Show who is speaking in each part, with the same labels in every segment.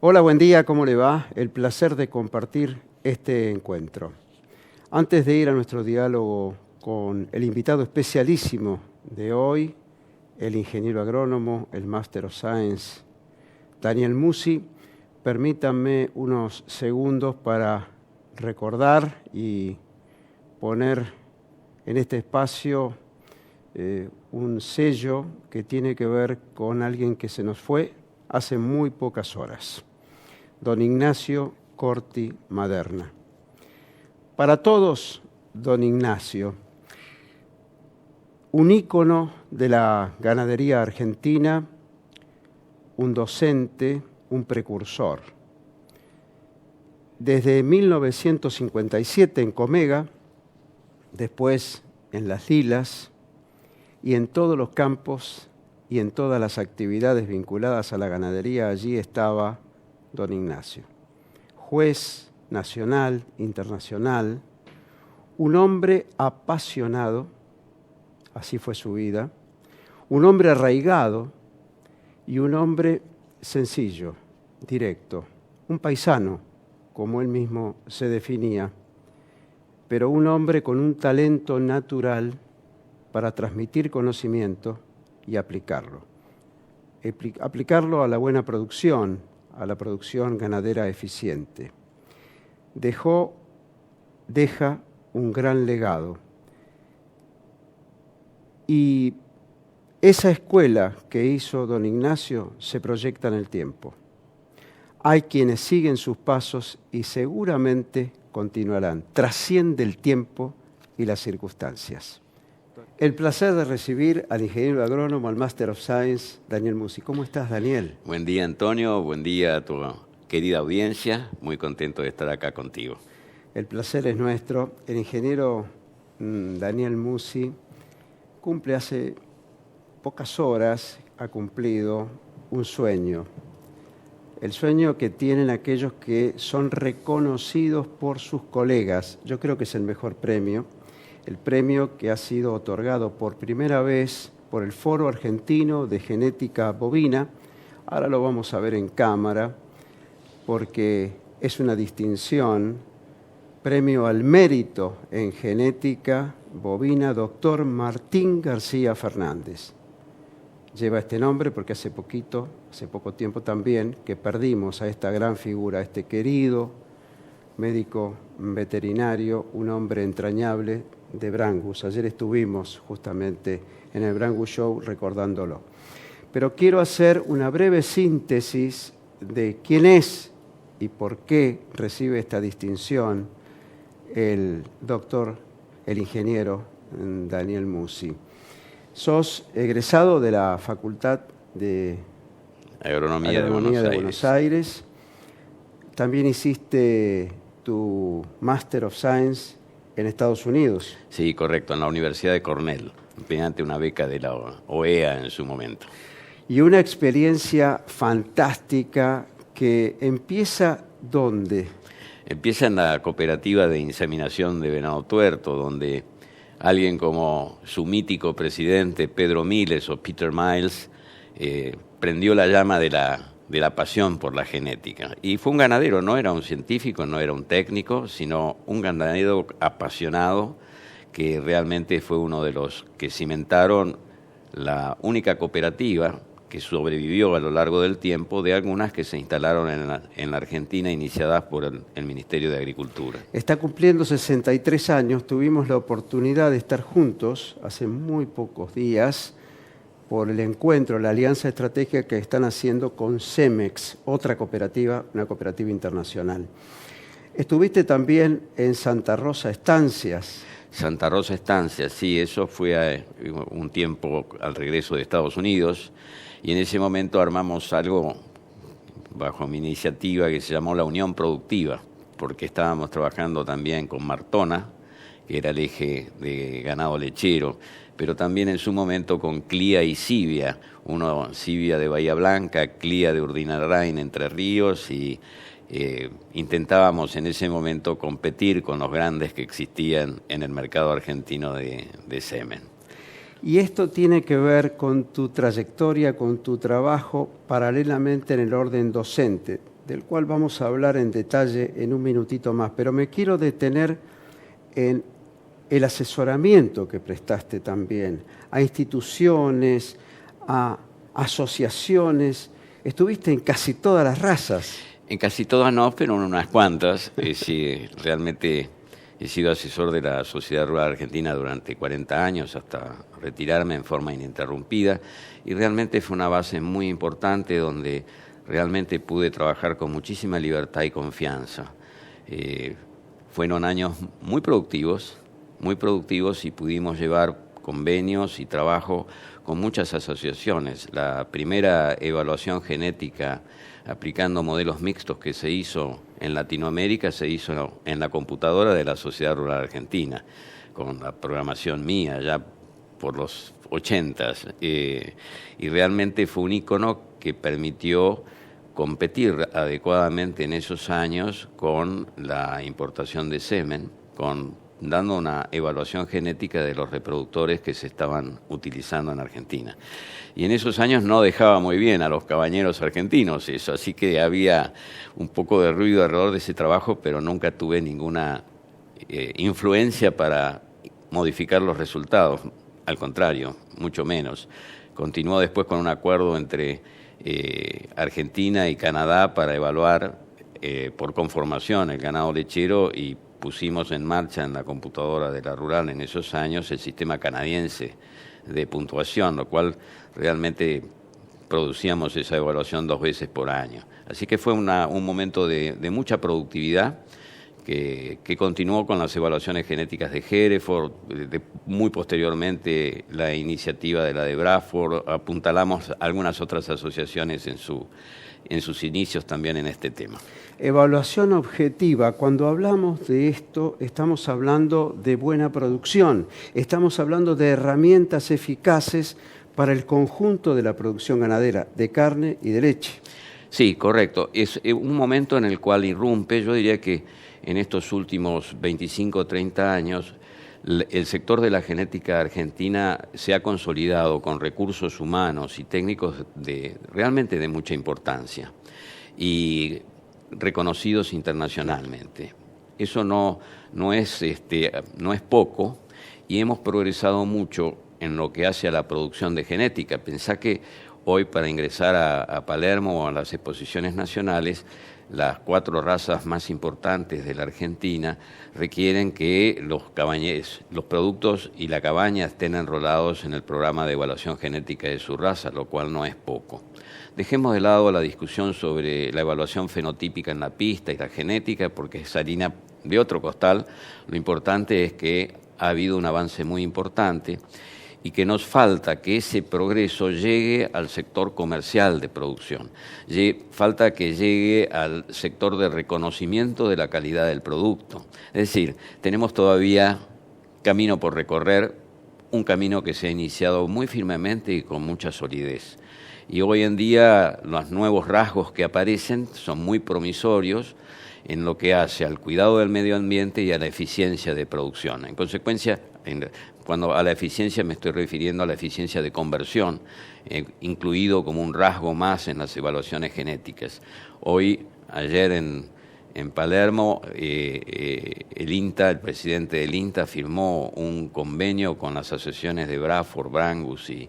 Speaker 1: Hola, buen día, ¿cómo le va? El placer de compartir este encuentro. Antes de ir a nuestro diálogo con el invitado especialísimo de hoy, el ingeniero agrónomo, el Master of Science, Daniel Musi, permítanme unos segundos para recordar y poner en este espacio un sello que tiene que ver con alguien que se nos fue hace muy pocas horas. Don Ignacio Corti Maderna. Para todos, don Ignacio, un ícono de la ganadería argentina, un docente, un precursor. Desde 1957 en Comega, después en Las Lilas y en todos los campos y en todas las actividades vinculadas a la ganadería, allí estaba don Ignacio, juez nacional, internacional, un hombre apasionado, así fue su vida, un hombre arraigado y un hombre sencillo, directo, un paisano, como él mismo se definía, pero un hombre con un talento natural para transmitir conocimiento y aplicarlo. Aplicarlo a la buena producción, a la producción ganadera eficiente. Deja un gran legado. Y esa escuela que hizo don Ignacio se proyecta en el tiempo. Hay quienes siguen sus pasos y seguramente continuarán. Trasciende el tiempo y las circunstancias. El placer de recibir al ingeniero agrónomo, al Master of Science, Daniel Musi. ¿Cómo estás, Daniel?
Speaker 2: Buen día, Antonio. Buen día a tu querida audiencia. Muy contento de estar acá contigo.
Speaker 1: El placer es nuestro. El ingeniero Daniel Musi cumple hace pocas horas, ha cumplido un sueño. El sueño que tienen aquellos que son reconocidos por sus colegas. Yo creo que es el mejor premio. El premio que ha sido otorgado por primera vez por el Foro Argentino de Genética Bovina. Ahora lo vamos a ver en cámara, porque es una distinción, premio al mérito en genética bovina, doctor Martín García Fernández. Lleva este nombre porque hace poco tiempo también, que perdimos a esta gran figura, a este querido médico veterinario, un hombre entrañable de Brangus. Ayer estuvimos justamente en el Brangus Show recordándolo. Pero quiero hacer una breve síntesis de quién es y por qué recibe esta distinción el doctor, el ingeniero Daniel Musi. Sos egresado de la Facultad de
Speaker 2: Agronomía de
Speaker 1: Buenos Aires. También hiciste tu Master of Science en Estados Unidos.
Speaker 2: Sí, correcto, en la Universidad de Cornell, mediante una beca de la OEA en su momento.
Speaker 1: Y una experiencia fantástica que empieza ¿dónde?
Speaker 2: Empieza en la cooperativa de inseminación de venado tuerto, donde alguien como su mítico presidente Pedro Miles o Peter Miles prendió la llama de la pasión por la genética. Y fue un ganadero, no era un científico, no era un técnico, sino un ganadero apasionado que realmente fue uno de los que cimentaron la única cooperativa que sobrevivió a lo largo del tiempo de algunas que se instalaron en la Argentina iniciadas por el Ministerio de Agricultura.
Speaker 1: Está cumpliendo 63 años, tuvimos la oportunidad de estar juntos hace muy pocos días por el encuentro, la alianza estratégica que están haciendo con Cemex, otra cooperativa, una cooperativa internacional. Estuviste también en Santa Rosa Estancias.
Speaker 2: Santa Rosa Estancias, sí, eso fue un tiempo al regreso de Estados Unidos y en ese momento armamos algo bajo mi iniciativa que se llamó la Unión Productiva, porque estábamos trabajando también con Martona, que era el eje de ganado lechero, pero también en su momento con Clía y Civia, uno Civia de Bahía Blanca, Clía de Urdinarrain, Entre Ríos, y intentábamos en ese momento competir con los grandes que existían en el mercado argentino de semen.
Speaker 1: Y esto tiene que ver con tu trayectoria, con tu trabajo paralelamente en el orden docente. del cual vamos a hablar en detalle en un minutito más, pero me quiero detener en el asesoramiento que prestaste también a instituciones, a asociaciones. Estuviste en casi todas las razas.
Speaker 2: En casi todas no, pero en unas cuantas. Sí, realmente he sido asesor de la Sociedad Rural Argentina durante 40 años, hasta retirarme en forma ininterrumpida, y realmente fue una base muy importante donde realmente pude trabajar con muchísima libertad y confianza. Fueron años muy productivos y pudimos llevar convenios y trabajo con muchas asociaciones. La primera evaluación genética aplicando modelos mixtos que se hizo en Latinoamérica se hizo en la computadora de la Sociedad Rural Argentina, con la programación mía ya por los 80s, y realmente fue un ícono que permitió competir adecuadamente en esos años con la importación de semen, dando una evaluación genética de los reproductores que se estaban utilizando en Argentina. Y en esos años no dejaba muy bien a los cabañeros argentinos eso, así que había un poco de ruido alrededor de ese trabajo, pero nunca tuve ninguna influencia para modificar los resultados, al contrario, mucho menos. Continuó después con un acuerdo entre Argentina y Canadá para evaluar por conformación el ganado lechero, y pusimos en marcha en la computadora de la Rural en esos años el sistema canadiense de puntuación, lo cual realmente producíamos esa evaluación 2 veces por año. Así que fue un momento de mucha productividad que continuó con las evaluaciones genéticas de Hereford, muy posteriormente la iniciativa de la de Bradford. Apuntalamos algunas otras asociaciones en sus inicios también en este tema.
Speaker 1: Evaluación objetiva. Cuando hablamos de esto, estamos hablando de buena producción, estamos hablando de herramientas eficaces para el conjunto de la producción ganadera, de carne y de leche.
Speaker 2: Sí, correcto. Es un momento en el cual irrumpe, yo diría que en estos últimos 25 o 30 años, el sector de la genética argentina se ha consolidado con recursos humanos y técnicos realmente de mucha importancia y reconocidos internacionalmente. Eso no es poco, y hemos progresado mucho en lo que hace a la producción de genética. Pensá que hoy, para ingresar a Palermo o a las exposiciones nacionales, las 4 razas más importantes de la Argentina requieren que los productos y la cabaña estén enrolados en el programa de evaluación genética de su raza, lo cual no es poco. Dejemos de lado la discusión sobre la evaluación fenotípica en la pista y la genética, porque es harina de otro costal. Lo importante es que ha habido un avance muy importante y que nos falta que ese progreso llegue al sector comercial de producción. Falta que llegue al sector de reconocimiento de la calidad del producto. Es decir, tenemos todavía camino por recorrer, un camino que se ha iniciado muy firmemente y con mucha solidez. Y hoy en día los nuevos rasgos que aparecen son muy promisorios en lo que hace al cuidado del medio ambiente y a la eficiencia de producción. En consecuencia, cuando a la eficiencia me estoy refiriendo a la eficiencia de conversión, incluido como un rasgo más en las evaluaciones genéticas. Ayer en Palermo, el INTA, el presidente del INTA, firmó un convenio con las asociaciones de Bradford, Brangus y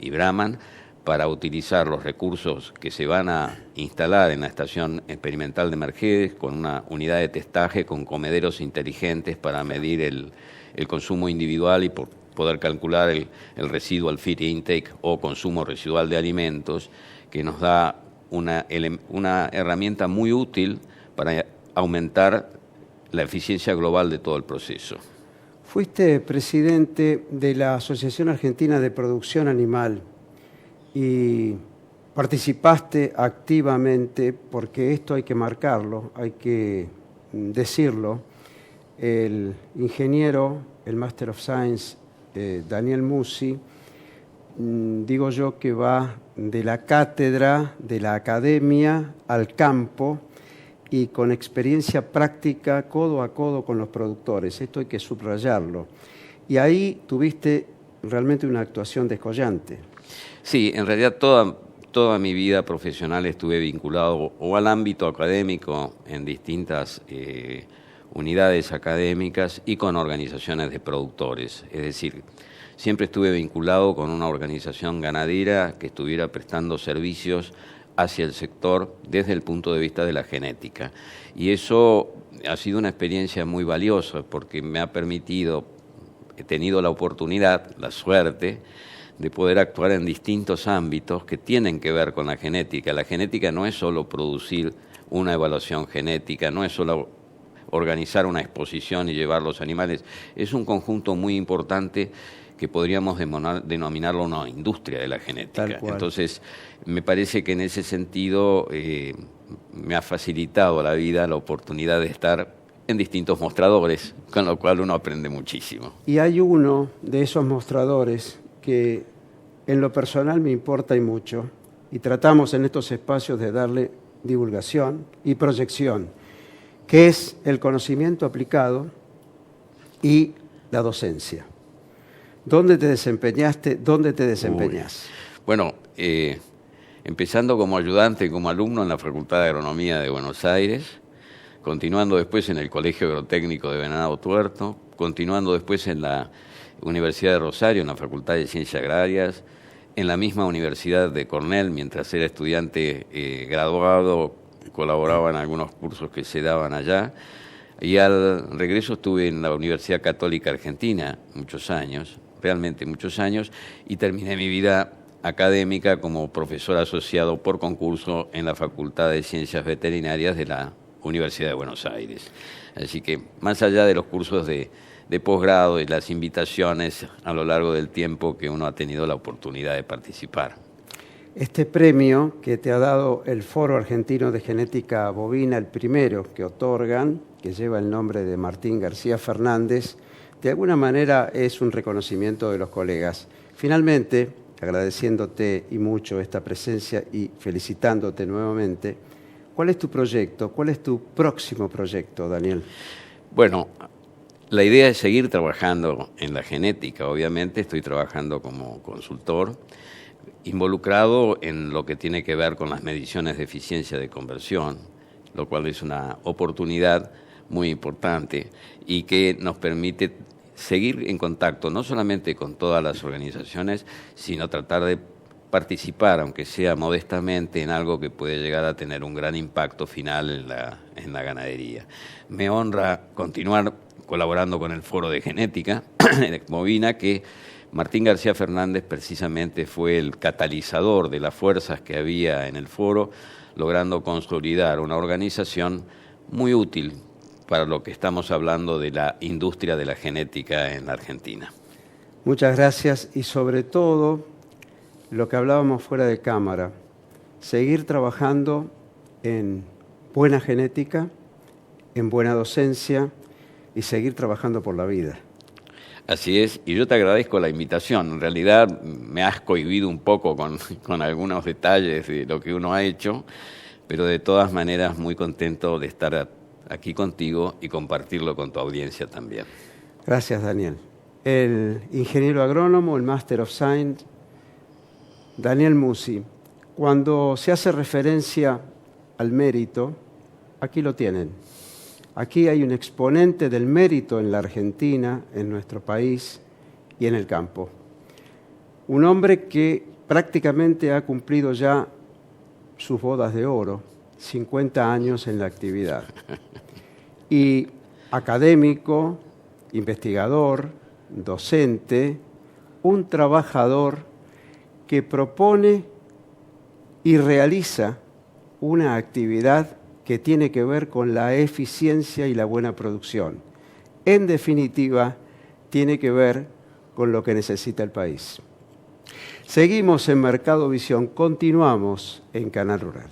Speaker 2: Brahman para utilizar los recursos que se van a instalar en la estación experimental de Mercedes, con una unidad de testaje con comederos inteligentes para medir el consumo individual y poder calcular el residual feed intake o consumo residual de alimentos, que nos da una herramienta muy útil para aumentar la eficiencia global de todo el proceso.
Speaker 1: Fuiste presidente de la Asociación Argentina de Producción Animal y participaste activamente, porque esto hay que marcarlo, hay que decirlo. El ingeniero, el Master of Science, Daniel Musi, digo yo que va de la cátedra, de la academia al campo, y con experiencia práctica, codo a codo con los productores. Esto hay que subrayarlo. Y ahí tuviste realmente una actuación descollante.
Speaker 2: Sí, en realidad toda toda mi vida profesional estuve vinculado o al ámbito académico en distintas unidades académicas y con organizaciones de productores. Es decir, siempre estuve vinculado con una organización ganadera que estuviera prestando servicios hacia el sector desde el punto de vista de la genética. Y eso ha sido una experiencia muy valiosa porque me ha permitido, he tenido la oportunidad, la suerte, de poder actuar en distintos ámbitos que tienen que ver con la genética. La genética no es solo producir una evaluación genética, no es solo organizar una exposición y llevar los animales, es un conjunto muy importante que podríamos denominarlo una industria de la genética. Entonces, me parece que en ese sentido me ha facilitado la vida, la oportunidad de estar en distintos mostradores, con lo cual uno aprende muchísimo.
Speaker 1: Y hay uno de esos mostradores que en lo personal me importa y mucho, y tratamos en estos espacios de darle divulgación y proyección, que es el conocimiento aplicado y la docencia. ¿Dónde te desempeñaste? ¿Dónde te desempeñás?
Speaker 2: Bueno, empezando como ayudante, como alumno en la Facultad de Agronomía de Buenos Aires, continuando después en el Colegio Agrotécnico de Venado Tuerto, continuando después en la Universidad de Rosario, en la Facultad de Ciencias Agrarias, en la misma Universidad de Cornell, mientras era estudiante graduado, colaboraba en algunos cursos que se daban allá, y al regreso estuve en la Universidad Católica Argentina muchos años, realmente muchos años, y terminé mi vida académica como profesor asociado por concurso en la Facultad de Ciencias Veterinarias de la Universidad de Buenos Aires. Así que, más allá de los cursos de posgrado y las invitaciones a lo largo del tiempo que uno ha tenido la oportunidad de participar.
Speaker 1: Este premio que te ha dado el Foro Argentino de Genética Bovina, el primero que otorgan, que lleva el nombre de Martín García Fernández, de alguna manera es un reconocimiento de los colegas. Finalmente, agradeciéndote y mucho esta presencia y felicitándote nuevamente, ¿cuál es tu proyecto? ¿Cuál es tu próximo proyecto, Daniel?
Speaker 2: Bueno, la idea es seguir trabajando en la genética. Obviamente estoy trabajando como consultor, involucrado en lo que tiene que ver con las mediciones de eficiencia de conversión, lo cual es una oportunidad muy importante y que nos permite seguir en contacto no solamente con todas las organizaciones, sino tratar de participar, aunque sea modestamente, en algo que puede llegar a tener un gran impacto final en la ganadería. Me honra continuar colaborando con el Foro de Genética Bovina, que Martín García Fernández precisamente fue el catalizador de las fuerzas que había en el foro, logrando consolidar una organización muy útil para lo que estamos hablando de la industria de la genética en la Argentina.
Speaker 1: Muchas gracias y sobre todo, lo que hablábamos fuera de cámara, seguir trabajando en buena genética, en buena docencia y seguir trabajando por la vida.
Speaker 2: Así es, y yo te agradezco la invitación. En realidad me has cohibido un poco con algunos detalles de lo que uno ha hecho, pero de todas maneras muy contento de estar aquí contigo y compartirlo con tu audiencia también.
Speaker 1: Gracias, Daniel. El ingeniero agrónomo, el Master of Science, Daniel Musi. Cuando se hace referencia al mérito, aquí lo tienen. Aquí hay un exponente del mérito en la Argentina, en nuestro país y en el campo. Un hombre que prácticamente ha cumplido ya sus bodas de oro, 50 años en la actividad. Y académico, investigador, docente, un trabajador que propone y realiza una actividad que tiene que ver con la eficiencia y la buena producción. En definitiva, tiene que ver con lo que necesita el país. Seguimos en Mercado Visión, continuamos en Canal Rural.